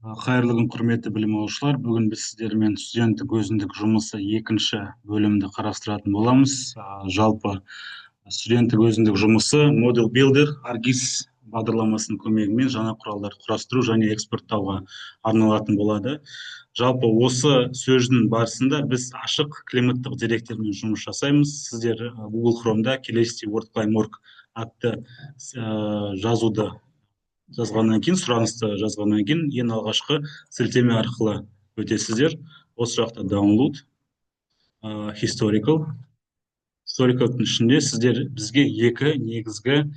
Қайырлы күн, құрметті білім алушылар. Бүгін біз сіздермен студенттік өзіндік жұмысы екінші бөлімді қарастыратын боламыз. Жалпы студенттік өзіндік жұмысы Model Builder аргис бағдарламасының көмегімен жаңа құралдарды құрастыру және экспорттауға арналатын болады. Жалпы осы сөздің барысында біз ашық климаттық деректермен жұмыс жасаймыз. Сіздер Google Chrome'да Kelesity WordClimate атты жазуды жазғаннан кейін, сұранысты жазғаннан кейін, ең алғашқы сілтеме арқылы өтесіздер. Осы жақта download, historical'тың ішінде сіздер бізге екі негізгі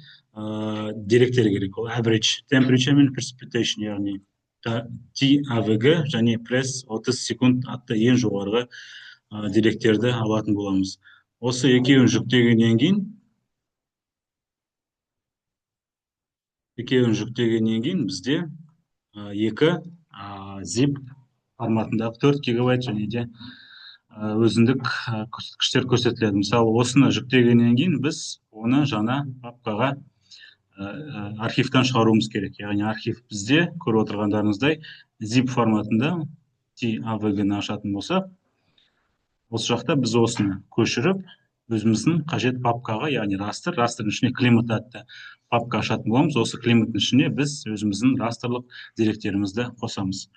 деректер керек. Ол average temperature мен precipitation, яғни TAVG және press 30 секунд атты ең жоғарғы деректерді алатын боламыз. Осы екеуін жүктегеннен кейін бізде екі zip форматындағы 4 гигабайт және де өзіндік күштер көрсетіледі. Мысалы, осыны жүктегеннен кейін біз оны жаңа папкаға архивтан шығаруымыз керек. Яғни архив бізде көріп отырғандарыңыздай zip форматында TAVG-ны ашатын болсақ, осы жақта біз осыны көшіріп, өзіміздің қажет папкаға, яғни растрдың ішіне климат атты папка ашатын боламыз. Осы климаттың ішіне біз өзіміздің растрлық деректерімізді қосамыз.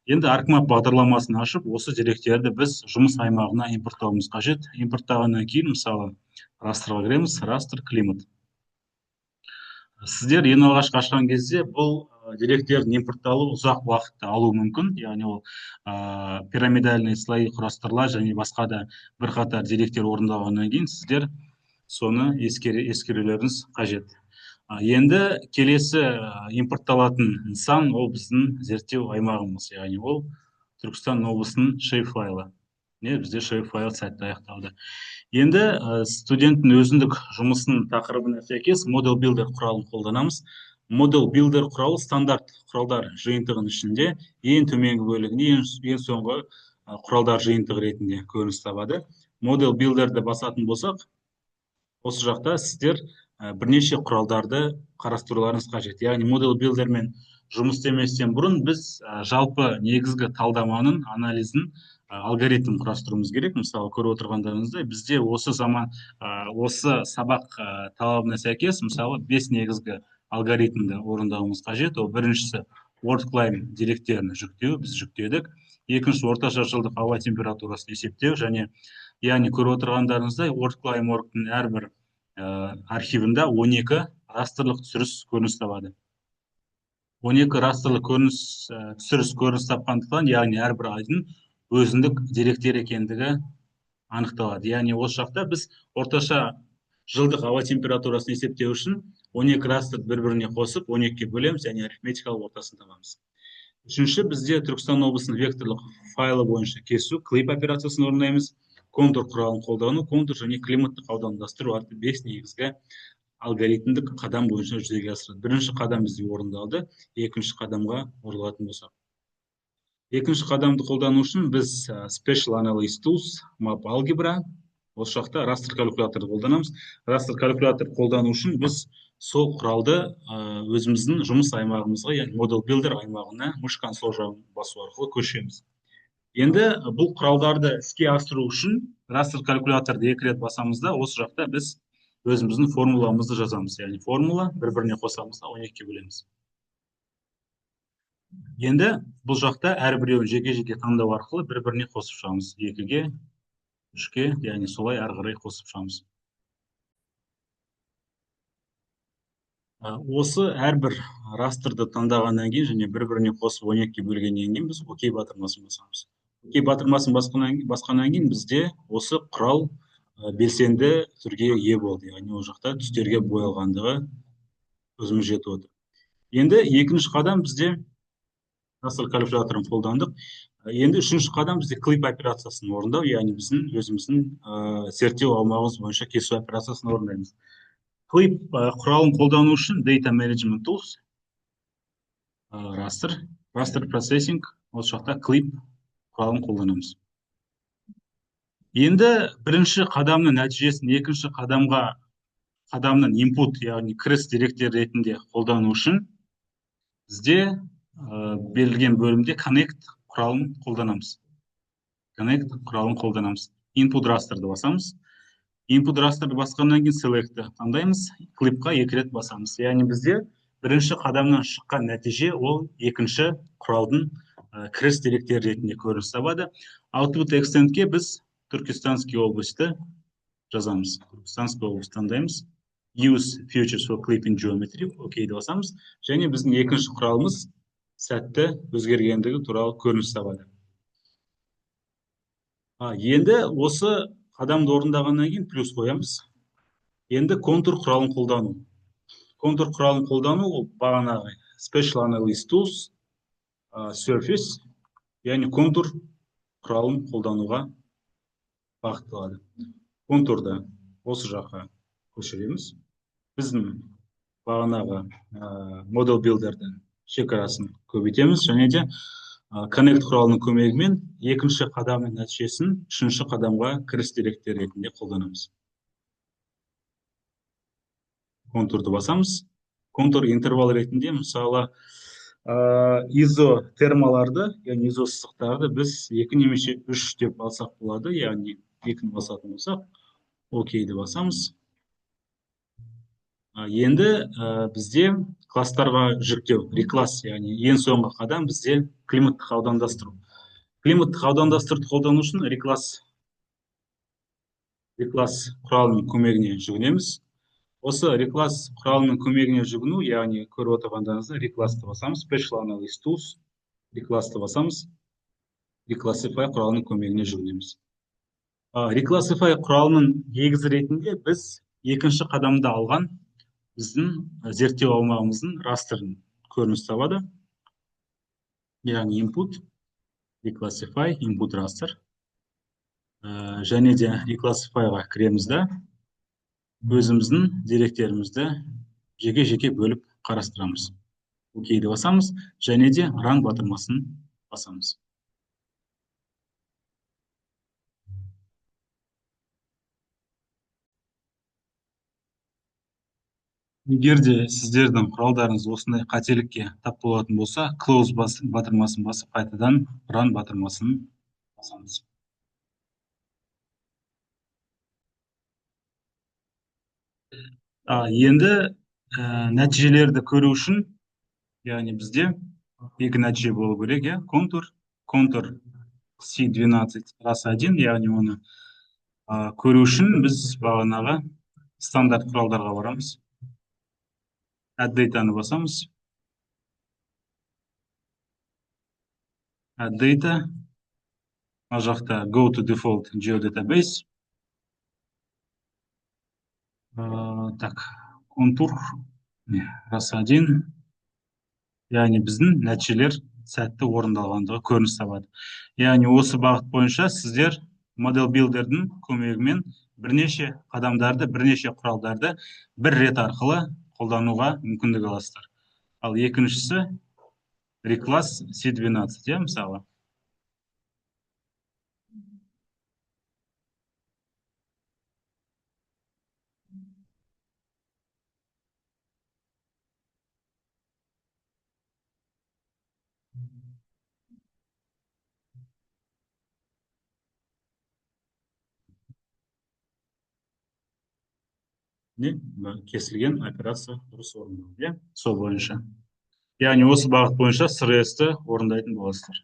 Енді ArcMap бағдарламасын ашып, осы деректерді біз жұмыс аймағына импорттауымыз қажет. Импорттағаннан кейін, мысалы, растырға кіреміз, растр климат. Сіздер ең алғашқы ашқан кезде бұл деректердің импортталу ұзақ уақытты алуы мүмкін. Яғни ол пирамидальный слои құрастырыла және басқа да бірқатар деректер орындалғаннан кейін сіздер соны ескерулеріңіз қажет. Енді келесі импортталатын нысан ол біздің зерттеу аймағымыз, яғни ол Түркістан облысының шейп-файлы. Бізде шейп-файл сәтті аяқталды. Енді студенттің өзіндік жұмысының тақырыбына сәйкес Model Builder құралын қолданамыз. Model Builder құралы стандарт құралдар жиынтығының ішінде ең төменгі бөлігінде ең соңғы құралдар жиынтығы ретінде көрініс табады. Model Builder'ді басатын болсақ, осы жақта сіздер бірнеше құралдарды қарастыруларыңыз қажет. Яғни Model Builder'мен жұмыс істеместен бұрын біз жалпы негізгі талдаманың анализін алгоритм құрастыруымыз керек. Мысалы, көріп отырғандарыңыздай, бізде осы сабақ талабына сәйкес, мысалы, 5 негізгі алгоритмді орындауымыз қажет. Ол біріншісі WordClimate деректерін жүктеу, біз жүктедік. Екіншісі орташа жылдық ауа температурасын есептеу, және яғни көріп отырғандарыңыздай WordClimate-ның әрбір архивында 12 растрлық түсіріс көрініс табады. 12 растрлық түсіріс көрініс тапқандықтан, яғни әрбір айдың өзіндік деректер екендігі анықталады. Яғни осы жақта біз орташа жылдық ауа температурасын есептеу үшін 12 растрды бір-біріне қосып, 12-ге бөлеміз, және арифметикалық ортасын табамыз. Үшінші, бізде Түркістан облысының векторлық файлы бойынша кесу, клип операциясын орындаймыз. Контур құралын қолдану, контур және климаттық аудандастыру атты 5 негізгі алгоритмдік қадам бойынша жүзеге асырады. Бірінші қадам бізде орындалды, екінші қадамға оралатын болсақ. Екінші қадамды қолдану үшін біз Special Analysis Tools, Map Algebra, осы жақта растр калькуляторды қолданамыз. Растр калькулятор қолдану үшін біз сол құралды өзіміздің жұмыс аймағымызға, яғни Model Builder аймағына мыш консоль жағын басу арқылы көшеміз. Енді бұл құралдарды іске асыру үшін растр калькуляторды 2 рет басамыз да, осы жақта біз өзіміздің формуламызды жазамыз. Яғни формула бір-біріне қосамыз да 12-ге бөлеміз. Енді бұл жақта әрбіреуін жеке-жеке таңдау арқылы бір-біріне қосып шығамыз. 2-ге, 3-ге, яғни солай ары қарай қосып шығамыз. Осы әрбір растрды таңдағаннан кейін және бір-біріне қосып 12-ге бөлгеннен кейін біз окей батырмасын басамыз. Окей батырмасын басқаннан кейін бізде осы құрал белсенді түрге ие болды. Яғни ол жақта түстерге боялғандығы өзіміз жетіп отыр. Енді екінші қадам бізде растр калькуляторын қолдандық. Енді үшінші қадам бізде клип операциясын орындау, яғни біздің өзіміздің зерттеу аумағымыз бойынша кесу операциясын орындаймыз. Клип құралын қолдану үшін Data Management Tools, Raster Processing, осы жақта клип құралын қолданамыз. Енді бірінші қадамның нәтижесін екінші қадамның input, яғни кіріс деректер ретінде қолдану үшін бізде берілген бөлімде connect құралын қолданамыз. Connect құралын қолданамыз. Input raster'ды басамыз. Input raster'ды басқаннан кейін select'ті таңдаймыз. Клипқа 2 рет басамыз. Яғни бізде бірінші қадамнан шыққан нәтиже ол екінші құралдың кіріс деректері ретінде көрініс табады. Output extent'ке біз Түркістанский областы жазамыз. Түркістанский область таңдаймыз. Use features for clipping geometry. Окейді басамыз. Және біздің екінші құралымыз сәтті өзгергендігі туралы көрініс табады. Енді осы қадамды орындағаннан кейін плюс қоямыз. Енді контур құралын қолдану. Контур құралын қолдану ол бағанағы Special Analysis Tools, Surface, яғни контур құралын қолдануға бағытталады. Контурды осы жаққа көшіреміз. Біздің бағанағы Model Builder'дің шекарасын көбейтеміз, және де Connect құралының көмегімен екінші қадамның нәтижесін үшінші қадамға кіріс деректері ретінде қолданамыз. Контурды басамыз. Контур интервал ретінде, мысалы, изотермаларды, яғни изосызықтарды біз 2 немесе 3 деп алсақ болады, яғни 2-ні басатын болсақ, окейді басамыз. Енді бізде класстарға жүктеу, рекласс, яғни ең соңғы қадам бізде климаттық аудандастыру. Климаттық аудандастыруды қолдану үшін рекласс құралының көмегіне жүгінеміз. Осы рекласс құралының көмегіне жүгіну, яғни көріп отырғандарыңызда реклассты басамыз, Special Analysis Tools, реклассты басамыз, Reclassify құралының көмегіне жүгінеміз. Reclassify құралының негізі ретінде біз екінші қадамда алған біздің зерттеу аумағымыздың растерін көрініс табады. Яғни input, reclassify, input raster. Және де reclassify-ға кіреміз да өзіміздің деректерімізді жеке-жеке бөліп қарастырамыз. Окейді басамыз, және де run батырмасын басамыз. Егер де сіздердің құралдарыңыз осындай қателікке тап болатын болса, close батырмасын басып, қайтадан run батырмасын басамыз. Енді нәтижелерді көру үшін, яғни бізде екі нәтиже болу керек, контур C12 рас 1, яғни оны көру үшін біз бағанағы стандарт құралдарға барамыз. Add data-ны басамыз. Add data. Жақта go to default geodatabase. Так, контур рас 1. Яғни біздің нәтижелер сәтті орындалғандығы көрініс табады. Яғни осы бағыт бойынша сіздер Model Builder'дің көмегімен бірнеше қадамдарды, бірнеше құралдарды бір рет арқылы қолдануға мүмкіндік аласыздар. Ал екіншісі Reclass C12, мысалы. Кесілген операция дұрыс орындалды, сол бойынша. Яғни осы бағыт бойынша СРС-ті орындайтын боласыздар.